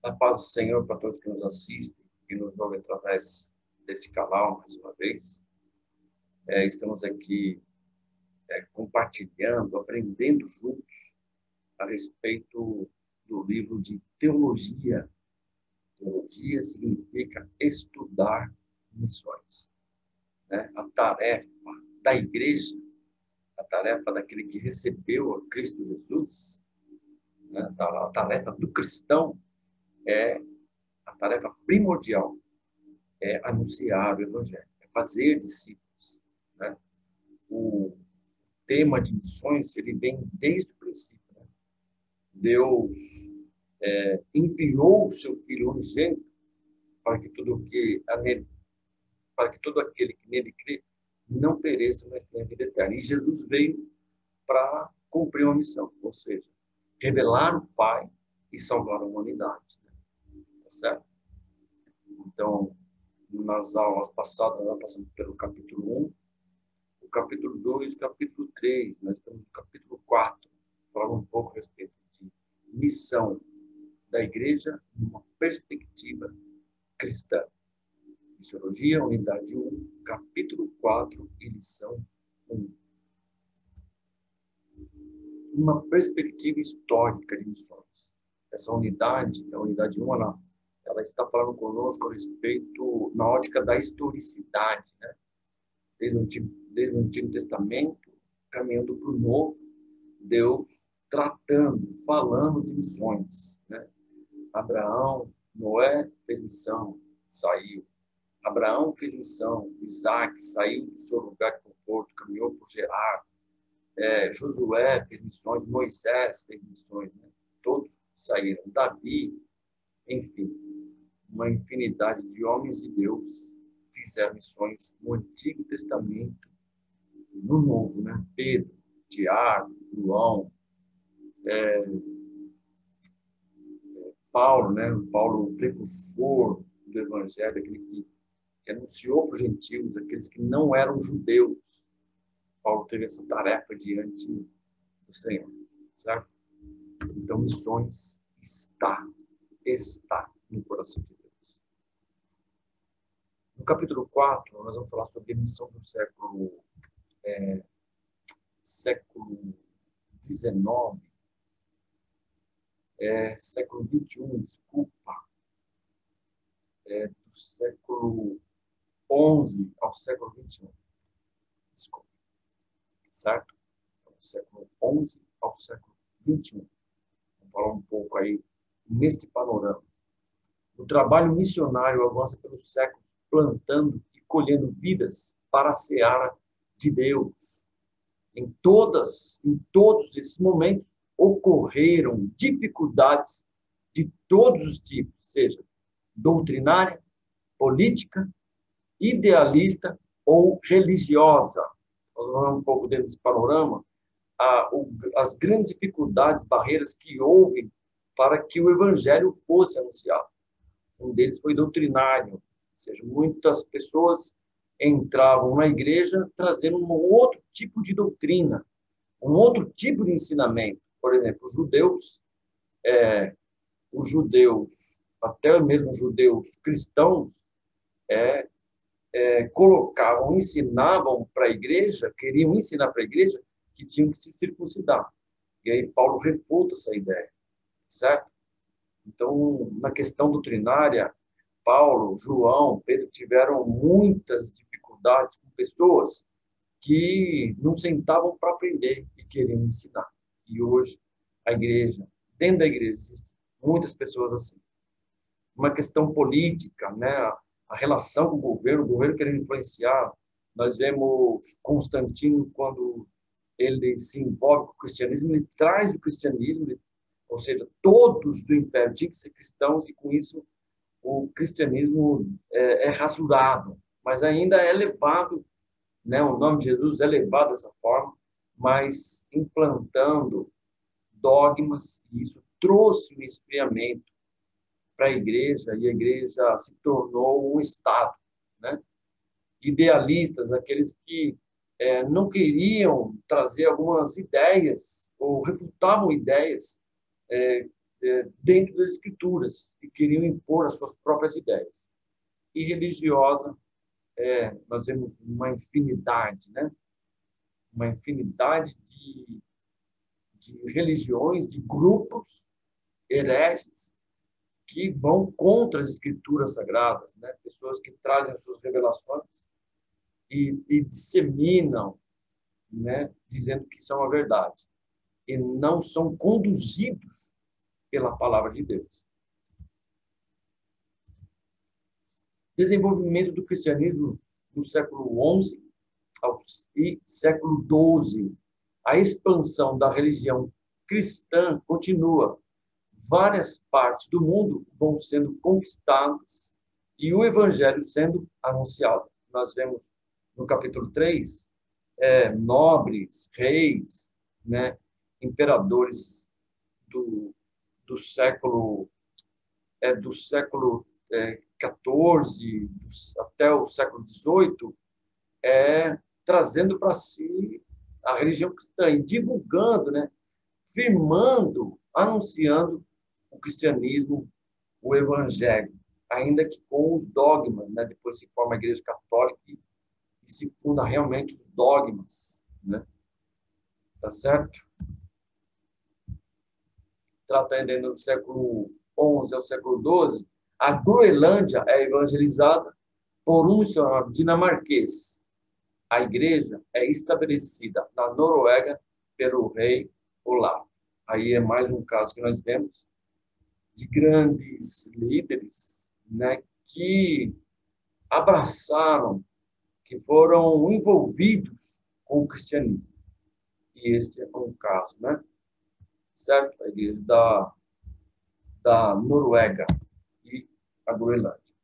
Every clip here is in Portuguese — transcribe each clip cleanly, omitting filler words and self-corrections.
A paz do Senhor para todos que nos assistem e nos ouvem através desse canal, mais uma vez. Estamos aqui compartilhando, aprendendo juntos a respeito do livro de teologia. Teologia significa estudar missões, né? A tarefa da igreja, a tarefa daquele que recebeu a Cristo Jesus, né? A tarefa do cristão é a tarefa primordial, é anunciar o Evangelho, é fazer discípulos, né? O tema de missões, ele vem desde o princípio, né? Deus enviou o seu Filho unigênito para que para que todo aquele que nele crê não pereça, mas tenha vida eterna. E Jesus veio para cumprir uma missão, ou seja, revelar o Pai e salvar a humanidade, né? Tá certo? Então, nas aulas passadas, nós passamos pelo capítulo 1, o capítulo 2, o capítulo 3, nós estamos no capítulo 4, falando um pouco a respeito de missão da igreja numa perspectiva cristã. Missiologia, unidade 1, capítulo 4 e lição 1. Uma perspectiva histórica de missões. Essa unidade, a unidade 1, ela está falando conosco a respeito na ótica da historicidade, né? Desde o Antigo Testamento, caminhando para o Novo, Deus tratando, falando de missões, né? Abraão, Noé fez missão, saiu. Abraão fez missão, Isaac saiu do seu lugar de conforto, caminhou por Gerar. Josué fez missões, Moisés fez missões, né? Todos saíram. Davi, enfim, uma infinidade de homens de Deus fizeram missões no Antigo Testamento e no Novo, né? Pedro, Tiago, João, Paulo, né? Paulo, o precursor do Evangelho, aquele que anunciou para os gentios, aqueles que não eram judeus. Paulo teve essa tarefa diante do Senhor, certo? Então, missões está no coração de Deus. No capítulo 4, nós vamos falar sobre a missão do século XIX, século XXI, desculpa, do século XI ao século XXI, desculpa, certo? Do século XI ao século XXI. Vamos falar um pouco aí neste panorama. O trabalho missionário avança pelos séculos, plantando e colhendo vidas para a seara de Deus. Em todos esses momentos, ocorreram dificuldades de todos os tipos, seja doutrinária, política, idealista ou religiosa. Nós vamos ver um pouco dentro desse panorama as grandes dificuldades, barreiras que houve para que o evangelho fosse anunciado. Um deles foi doutrinário, ou seja, muitas pessoas entravam na igreja trazendo um outro tipo de doutrina, um outro tipo de ensinamento. Por exemplo, os judeus, até mesmo os judeus cristãos, colocavam, ensinavam para a igreja, queriam ensinar para a igreja que tinham que se circuncidar. E aí Paulo refuta essa ideia, certo? Então, na questão doutrinária, Paulo, João, Pedro tiveram muitas dificuldades com pessoas que não sentavam para aprender e queriam ensinar. E hoje, dentro da igreja, existem muitas pessoas assim. Uma questão política, né? A relação com o governo querendo influenciar. Nós vemos Constantino, quando ele se envolve com o cristianismo, ele traz o cristianismo, ou seja, todos do império tinham que ser cristãos, e com isso o cristianismo é rasurado, mas ainda é levado, né? O nome de Jesus é levado dessa forma, mas implantando dogmas, e isso trouxe um esfriamento para a igreja, e a igreja se tornou um Estado, né? Idealistas, aqueles que não queriam trazer algumas ideias, ou refutavam ideias dentro das escrituras e queriam impor as suas próprias ideias. E religiosa, nós vemos uma infinidade, né? Uma infinidade de religiões, de grupos hereges que vão contra as escrituras sagradas, né? Pessoas que trazem as suas revelações e disseminam, né? Dizendo que isso é uma verdade e não são conduzidos pela palavra de Deus. Desenvolvimento do cristianismo no século XI e século XII. A expansão da religião cristã continua. Várias partes do mundo vão sendo conquistadas e o evangelho sendo anunciado. Nós vemos no capítulo 3, nobres, reis, né, imperadores do século XIV até o século XVIII, trazendo para si a religião cristã e divulgando, né, firmando, anunciando o cristianismo, o evangelho, ainda que com os dogmas, né? Depois se forma a Igreja Católica e se funda realmente os dogmas, né? Tá certo? Tratando ainda do século XI ao século XII, a Groenlândia é evangelizada por um missionário dinamarquês. A igreja é estabelecida na Noruega pelo rei Olaf. Aí é mais um caso que nós vemos de grandes líderes, né, que abraçaram, que foram envolvidos com o cristianismo. E este é um caso, né? Certo? A igreja da Noruega e a Groenlândia.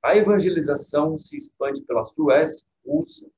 A evangelização se expande pela Suécia, Rússia,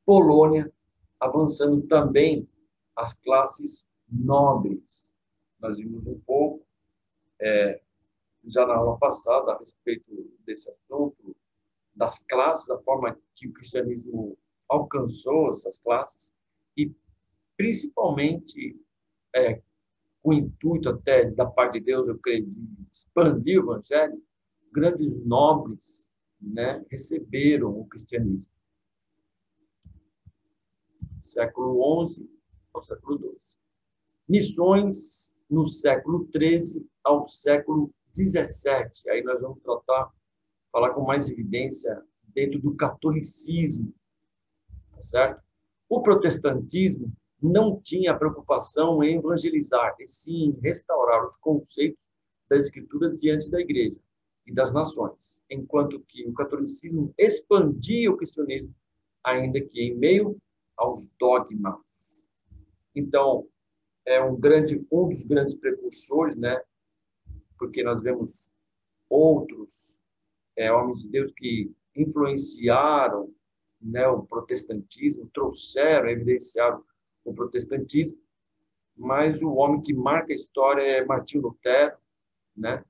Polônia, avançando também as classes nobres. Nós vimos um pouco, já na aula passada, a respeito desse assunto, das classes, da forma que o cristianismo alcançou essas classes, e principalmente com o intuito até da parte de Deus, eu creio, de expandir o evangelho, grandes nobres, né, receberam o cristianismo. Século XI ao século XII. Missões no século XIII ao século XVII. Aí nós vamos falar com mais evidência dentro do catolicismo, tá certo? O protestantismo não tinha preocupação em evangelizar, e sim em restaurar os conceitos das escrituras diante da igreja e das nações, enquanto que o catolicismo expandia o cristianismo, ainda que em meio aos dogmas. Então, é um dos grandes precursores, né? Porque nós vemos outros homens de Deus que influenciaram, né, o protestantismo, trouxeram, evidenciaram o protestantismo, mas o homem que marca a história é Martinho Lutero, né?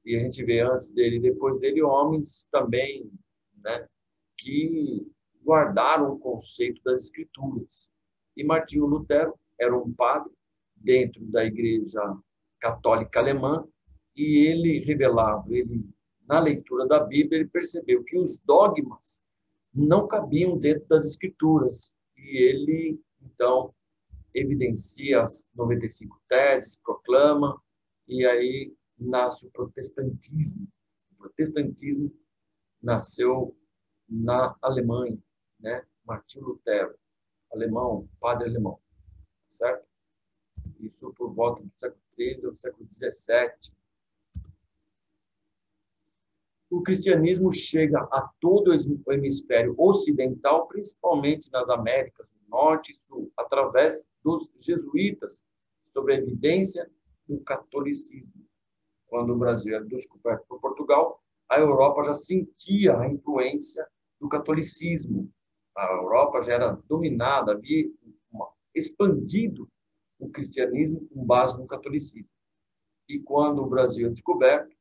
E a gente vê antes dele e depois dele homens também, né, que guardaram o conceito das escrituras. E Martinho Lutero era um padre dentro da Igreja Católica Alemã e ele revelava, na leitura da Bíblia, ele percebeu que os dogmas não cabiam dentro das escrituras e ele, então, evidencia as 95 teses, proclama, e aí nasce o protestantismo. O protestantismo nasceu na Alemanha, né? Martinho Lutero, alemão, padre alemão, certo? Isso por volta do século XIII ao século XVII. O cristianismo chega a todo o hemisfério ocidental, principalmente nas Américas do Norte e Sul, através dos jesuítas, sob a evidência do catolicismo. Quando o Brasil era descoberto por Portugal, a Europa já sentia a influência do catolicismo. A Europa já era dominada, havia expandido o cristianismo com base no catolicismo. E quando o Brasil é descoberto,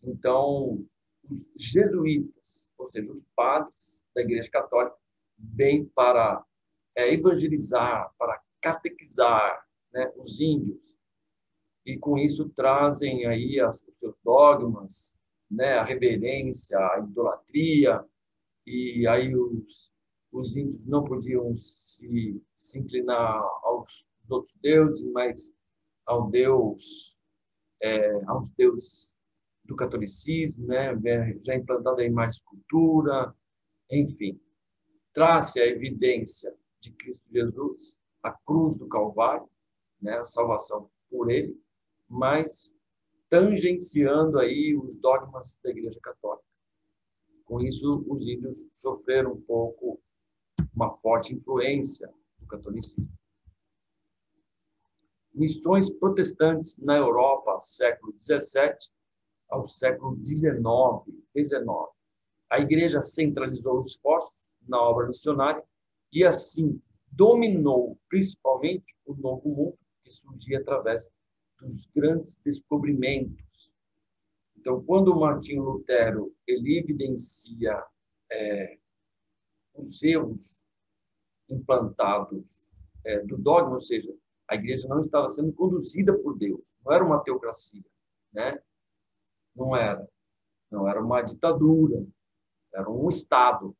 então os jesuítas, ou seja, os padres da Igreja Católica, vêm para evangelizar, para catequizar, né, os índios, e com isso trazem aí os seus dogmas, né, a reverência, a idolatria, e aí os índios não podiam se inclinar aos outros deuses, mas ao Deus, aos deuses do catolicismo, né, já implantada aí mais cultura, enfim, traz a evidência de Cristo Jesus, a cruz do Calvário, né, a salvação por ele, mas tangenciando aí os dogmas da Igreja Católica. Com isso, os índios sofreram um pouco uma forte influência do catolicismo. Missões protestantes na Europa, século XVII ao século XIX. A Igreja centralizou os esforços na obra missionária e, assim, dominou principalmente o Novo Mundo, que surgia através dos grandes descobrimentos. Então, quando Martinho Lutero ele evidencia os erros implantados do dogma, ou seja, a Igreja não estava sendo conduzida por Deus, não era uma teocracia, né? Não era uma ditadura, era um Estado.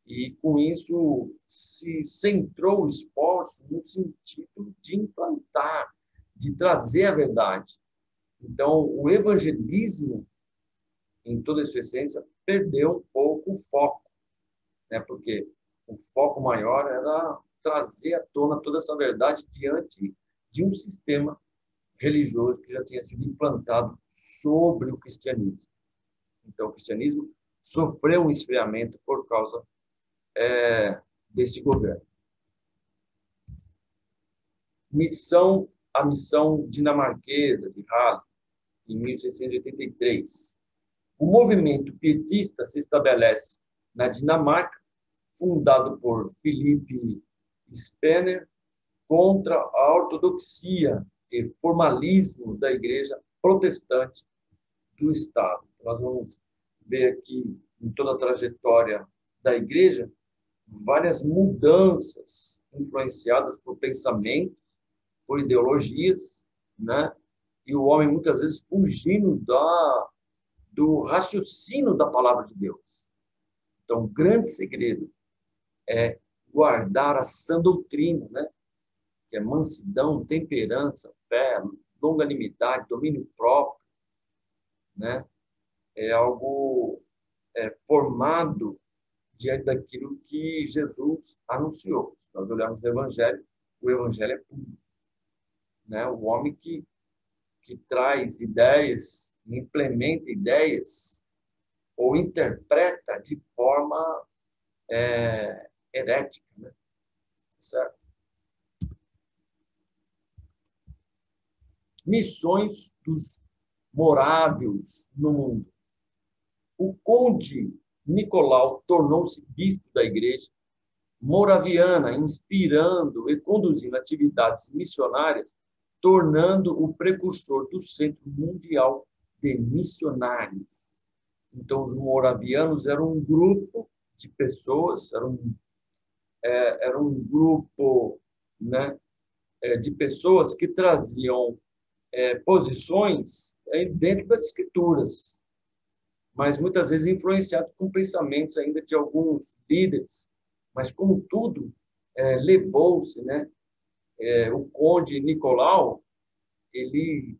E, com isso, se centrou o esforço no sentido de implantar, de trazer a verdade. Então, o evangelismo, em toda a sua essência, perdeu um pouco o foco, né? Porque o foco maior era trazer à tona toda essa verdade diante de um sistema religioso que já tinha sido implantado sobre o cristianismo. Então, o cristianismo sofreu um esfriamento por causa deste governo. A missão dinamarquesa de Halle, em 1683. O movimento pietista se estabelece na Dinamarca, fundado por Philip Spener, contra a ortodoxia e formalismo da Igreja protestante do Estado. Nós vamos ver aqui, em toda a trajetória da Igreja, várias mudanças influenciadas por pensamentos, por ideologias, né? E o homem, muitas vezes, fugindo do raciocínio da palavra de Deus. Então, o grande segredo é guardar a sã doutrina, né? Que é mansidão, temperança, fé, longanimidade, domínio próprio, né? É algo formado diante daquilo que Jesus anunciou. Se nós olharmos o Evangelho é puro, né? O homem que traz ideias, implementa ideias ou interpreta de forma herética, né? Certo? Missões dos morávios no mundo. O conde Nicolau tornou-se bispo da Igreja moraviana, inspirando e conduzindo atividades missionárias, tornando o precursor do Centro Mundial de Missionários. Então, os moravianos eram um grupo de pessoas, era um grupo, né, de pessoas que traziam posições dentro das Escrituras, mas muitas vezes influenciado com pensamentos ainda de alguns líderes. Mas, contudo, levou-se, né? O conde Nicolau, ele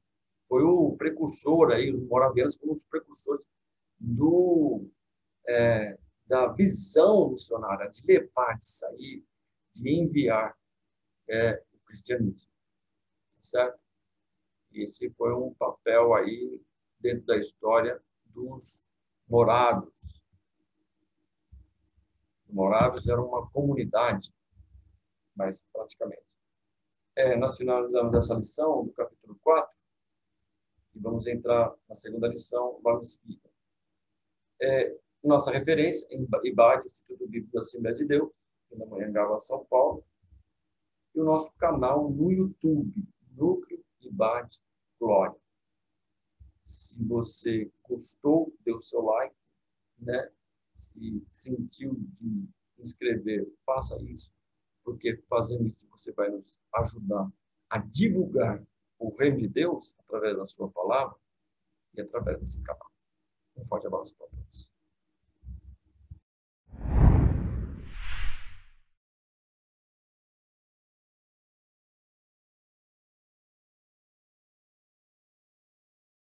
foi o precursor, aí, os moravianos foram os precursores da visão missionária, de levar, de sair, de enviar o cristianismo. Certo? Esse foi um papel aí dentro da história dos morávios. Os morávios eram uma comunidade, mas praticamente. Nós finalizamos essa lição do capítulo 4 e vamos entrar na segunda lição logo em seguida. Nossa referência em IBAD, Instituto Bíblico da Assembleia de Deus, na Manhangaba, São Paulo, e o nosso canal no YouTube, Núcleo IBAD Glória. Se você gostou, dê o seu like, né? Se sentiu de inscrever, faça isso, porque fazendo isso você vai nos ajudar a divulgar o reino de Deus através da sua palavra e através desse canal. Um forte abraço para todos.